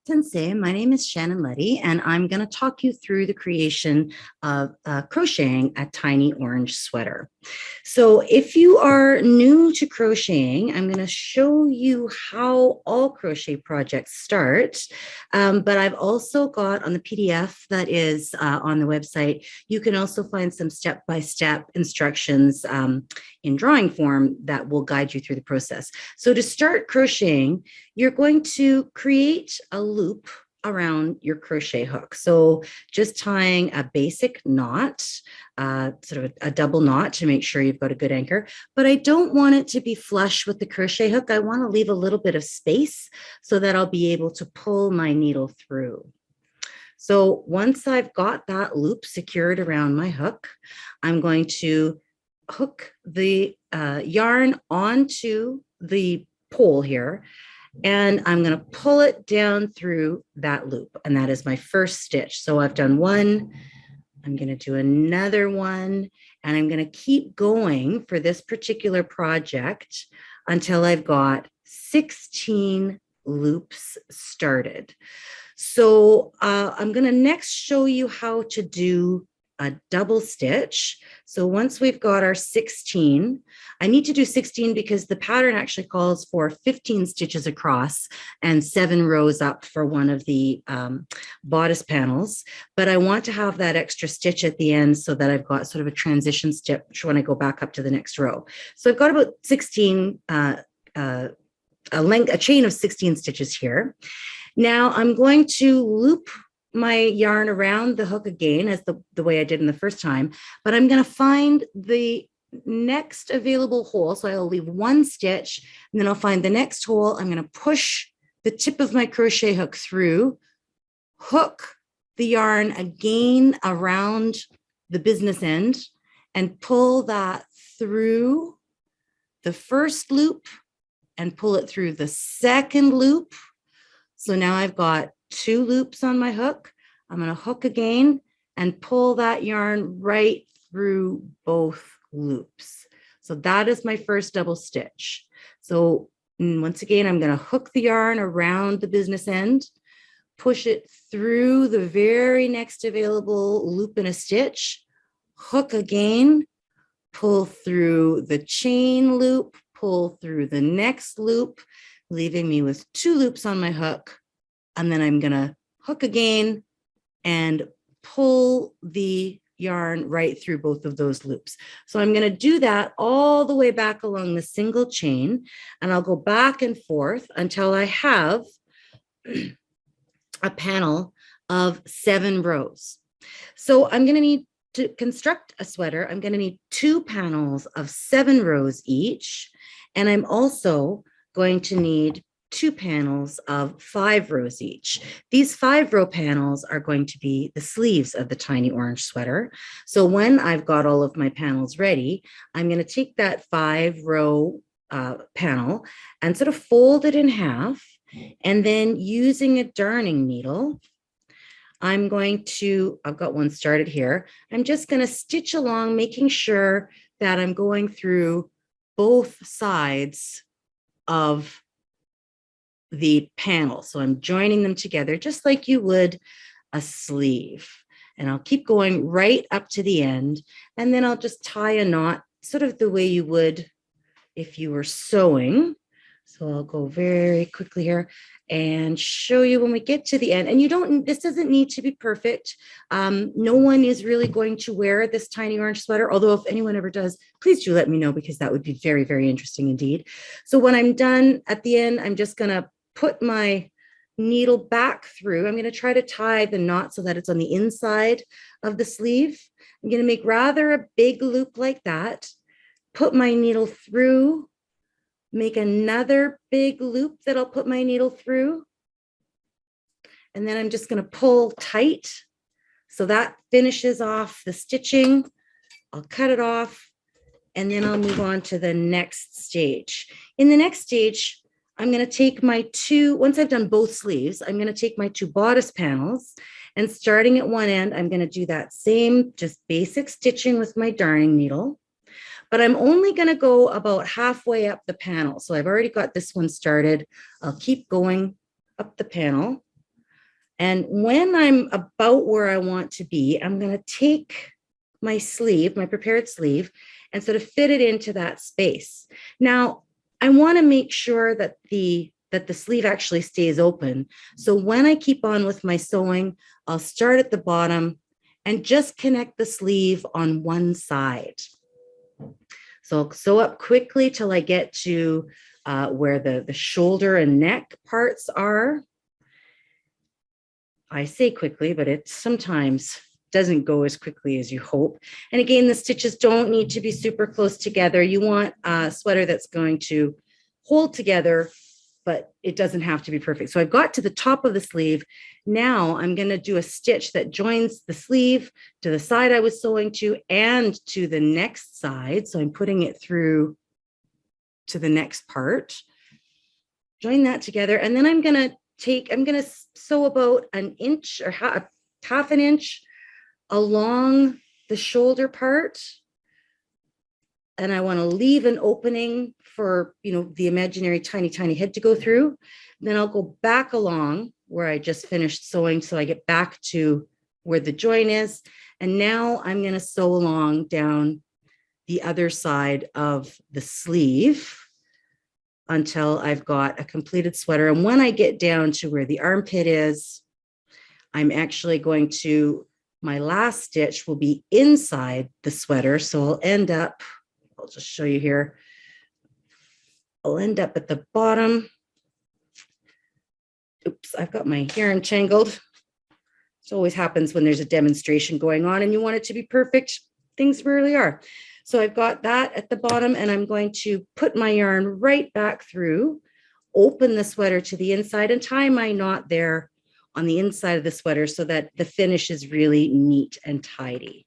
Sensei, my name is Shannon Letty, and I'm going to talk you through the creation of crocheting a tiny orange sweater. So if you are new to crocheting, I'm going to show you how all crochet projects start. But I've also got on the PDF that is on the website, you can also find some step-by-step instructions in drawing form that will guide you through the process. So to start crocheting, you're going to create a loop around your crochet hook. So just tying a basic knot, sort of a double knot to make sure you've got a good anchor, but I don't want it to be flush with the crochet hook. I want to leave a little bit of space so that I'll be able to pull my needle through. So once I've got that loop secured around my hook, I'm going to hook the yarn onto the pole here, and I'm going to pull it down through that loop. And that is my first stitch. So I've done one, I'm going to do another one, and I'm going to keep going for this particular project until I've got 16 loops started. So I'm going to next show you how to do a double stitch. So once we've got our 16, I need to do 16 because the pattern actually calls for 15 stitches across and 7 rows up for one of the bodice panels. But I want to have that extra stitch at the end so that I've got sort of a transition stitch when I go back up to the next row. So I've got about 16, a chain of 16 stitches here. Now I'm going to loop my yarn around the hook again as the way I did in the first time, but I'm going to find the next available hole. So I'll leave one stitch and then I'll find the next hole. I'm going to push the tip of my crochet hook through, hook the yarn again around the business end and pull that through the first loop and pull it through the second loop. So now I've got 2 loops on my hook. I'm going to hook again and pull that yarn right through both loops. So that is my first double stitch. So once again, I'm going to hook the yarn around the business end, push it through the very next available loop in a stitch, hook again, pull through the chain loop, pull through the next loop, leaving me with 2 loops on my hook. And then I'm going to hook again and pull the yarn right through both of those loops. So I'm going to do that all the way back along the single chain, and I'll go back and forth until I have a panel of 7 rows. So I'm going to need to construct a sweater. I'm going to need 2 panels of 7 rows each, and I'm also going to need 2 panels of 5 rows each. These 5-row panels are going to be the sleeves of the tiny orange sweater. So when I've got all of my panels ready, I'm going to take that 5-row panel and sort of fold it in half. And then using a darning needle, I've got one started here. I'm just going to stitch along, making sure that I'm going through both sides of the panel. So I'm joining them together just like you would a sleeve. And I'll keep going right up to the end. And then I'll just tie a knot sort of the way you would if you were sewing. So I'll go very quickly here and show you when we get to the end. And this doesn't need to be perfect. No one is really going to wear this tiny orange sweater, although if anyone ever does, please do let me know because that would be very, very interesting indeed. So when I'm done at the end, I'm just going to put my needle back through. I'm going to try to tie the knot so that it's on the inside of the sleeve. I'm going to make rather a big loop like that, put my needle through, make another big loop that I'll put my needle through. And then I'm just going to pull tight. So that finishes off the stitching. I'll cut it off and then I'll move on to the next stage. In the next stage, I'm going to take once I've done both sleeves, I'm going to take my 2 bodice panels and starting at one end, I'm going to do that same just basic stitching with my darning needle. But I'm only going to go about halfway up the panel. So I've already got this one started. I'll keep going up the panel And when I'm about where I want to be, I'm going to take my sleeve, my prepared sleeve, and sort of fit it into that space. Now, I want to make sure that the sleeve actually stays open. So when I keep on with my sewing, I'll start at the bottom and just connect the sleeve on one side. So I'll sew up quickly till I get to where the shoulder and neck parts are. I say quickly, but it sometimes doesn't go as quickly as you hope. And again, the stitches don't need to be super close together. You want a sweater that's going to hold together, but it doesn't have to be perfect. So I've got to the top of the sleeve. Now I'm going to do a stitch that joins the sleeve to the side I was sewing to and to the next side. So I'm putting it through to the next part. Join that together. And then I'm going to sew about an inch or half an inch along the shoulder part. And I want to leave an opening for, the imaginary tiny, tiny head to go through. Then I'll go back along where I just finished sewing. So I get back to where the join is. And now I'm going to sew along down the other side of the sleeve until I've got a completed sweater. And when I get down to where the armpit is, I'm actually going to, my last stitch will be inside the sweater. So I'll just show you here. I'll end up at the bottom. Oops, I've got my yarn tangled. It always happens when there's a demonstration going on and you want it to be perfect. Things rarely are. So I've got that at the bottom and I'm going to put my yarn right back through, open the sweater to the inside and tie my knot there on the inside of the sweater so that the finish is really neat and tidy.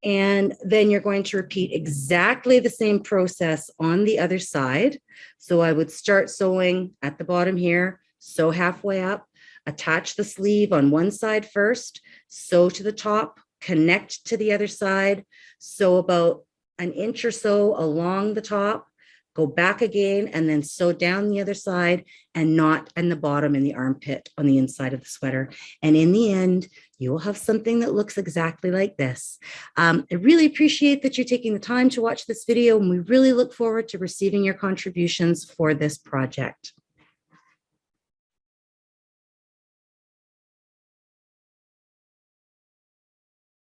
And then you're going to repeat exactly the same process on the other side. So I would start sewing at the bottom here, sew halfway up, attach the sleeve on one side first, sew to the top, connect to the other side, sew about an inch or so along the top, go back again, and then sew down the other side and knot in the bottom in the armpit on the inside of the sweater. And in the end, you will have something that looks exactly like this. I really appreciate that you're taking the time to watch this video, and we really look forward to receiving your contributions for this project.